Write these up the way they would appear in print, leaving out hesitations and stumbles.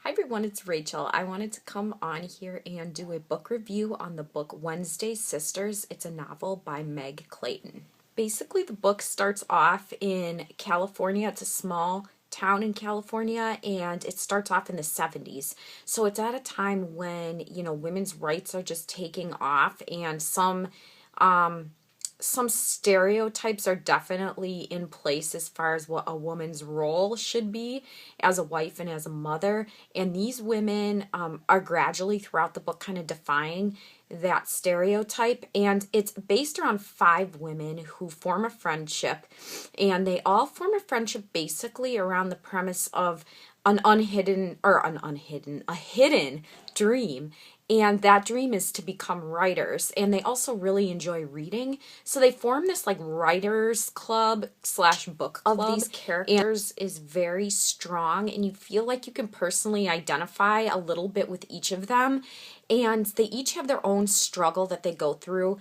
Hi everyone, it's Rachel. I wanted to come on here and do a book review on the book Wednesday Sisters. It's a novel by Meg Clayton. Basically, the book starts off in California. It's a small town in California, and it starts off in the 70s. So it's at a time when, women's rights are just taking off, and some stereotypes are definitely in place as far as what a woman's role should be as a wife and as a mother. And these women are gradually throughout the book kind of defying that stereotype. And it's based around 5 women who form a friendship. And they all form a friendship basically around the premise of a hidden dream. And that dream is to become writers. And they also really enjoy reading. So they form this like writers club / book club. Of these characters is very strong, and you feel like you can personally identify a little bit with each of them. And they each have their own struggle that they go through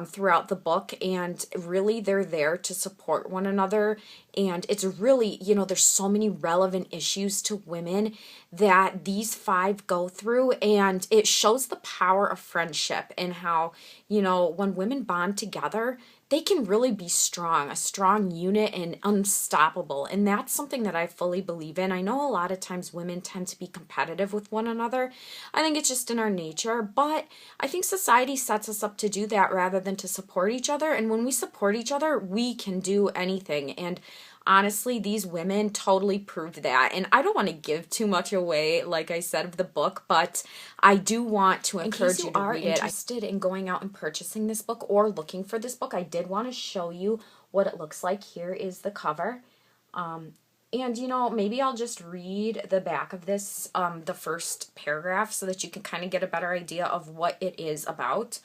throughout the book, and really they're there to support one another. And it's really, there's so many relevant issues to women that these 5 go through, and it shows the power of friendship and how, when women bond together, they can really be strong, a strong unit and unstoppable. And that's something that I fully believe in. I know a lot of times women tend to be competitive with one another. I think it's just in our nature, but I think society sets us up to do that rather than to support each other. And when we support each other, we can do anything. And honestly, these women totally proved that. And I don't want to give too much away, like I said, of the book, but I do want to encourage you to read it. If you are interested in going out and purchasing this book or looking for this book, I did want to show you what it looks like. Here is the cover. And, maybe I'll just read the back of this, the first paragraph, so that you can kind of get a better idea of what it is about.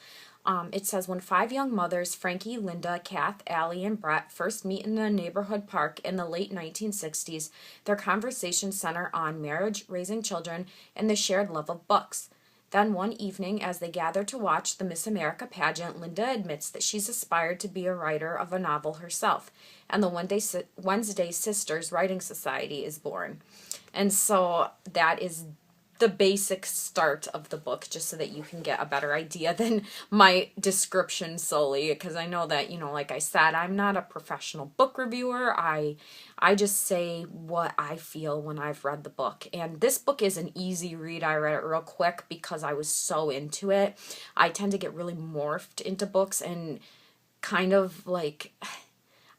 It says, when 5 young mothers, Frankie, Linda, Kath, Allie, and Brett, first meet in a neighborhood park in the late 1960s, their conversations center on marriage, raising children, and the shared love of books. Then one evening, as they gather to watch the Miss America pageant, Linda admits that she's aspired to be a writer of a novel herself, and the Wednesday Sisters Writing Society is born. And so that is the basic start of the book, just so that you can get a better idea than my description solely, because I know that, like I said, I'm not a professional book reviewer. I just say what I feel when I've read the book. And this book is an easy read. I read it real quick because I was so into it. I tend to get really morphed into books and kind of like,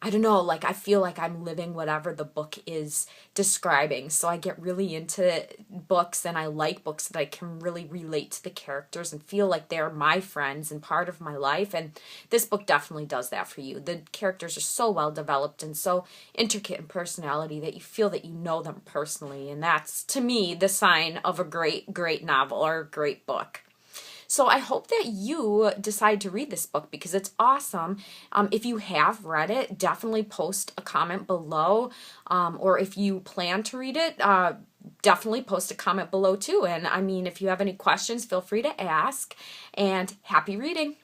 I don't know, like I feel like I'm living whatever the book is describing. So I get really into books, and I like books that I can really relate to the characters and feel like they're my friends and part of my life. And this book definitely does that for you. The characters are so well developed and so intricate in personality that you feel that you know them personally. And that's, to me, the sign of a great, great novel or a great book. So I hope that you decide to read this book because it's awesome. If you have read it, definitely post a comment below. Or if you plan to read it, definitely post a comment below too. And I mean, if you have any questions, feel free to ask. And happy reading.